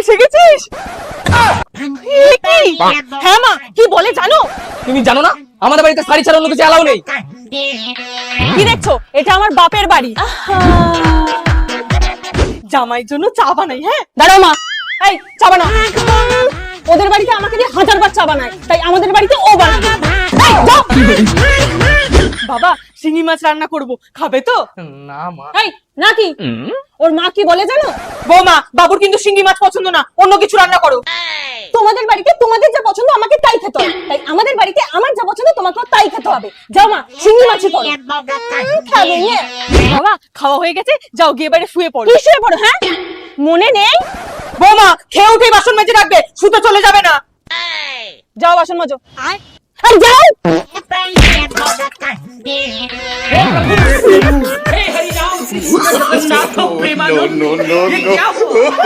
এসে গেছিস? হ্যাঁ মা, কি বলে জানো? তুমি জানো না আমাদের বাড়িতে শাড়ি ছাড়া অন্য কিছু এলাও নেই। কি দেখছো? এটা আমার বাপের বাড়ি। জামাইয়ের জন্য চা বানাই। হ্যাঁ দাঁড়াও মা, এই চা বানাও। ওদের বাড়িতে আমাকে দিয়ে 1000বার চা বানায়, তাই আমাদের বাড়িতে ও বানাবে। বাবা, শিঙি মাছ রান্না করব, খাবে তো? না মা। এই নাকি ওর মা কি বলে জানো? বৌমা, বাবুর কিন্তু শিঙি মাছ পছন্দ না, অন্য কিছু রান্না করো। তোমাদের বাড়িতে তোমাদের যা পছন্দ আমাকে তাই খেতে হবে, তাই আমাদের বাড়িতে আমার যা পছন্দ তোমাকেও তাই খেতে হবে। যাও মা, শিঙি মাছই করো। খাবে নিয়ে বাবা, খাওয়া হয়ে গেছে, যাও গিয়ে বাইরে শুয়ে পড়ো। কি শুয়ে পড়ো? হ্যাঁ মনে নেই? বৌমা, খেয়ে উঠে বাসন মেজে রাখবে, শুতে চলে যাবে না। যাও বাসন মাজো। আর যাও। No, no, no, no.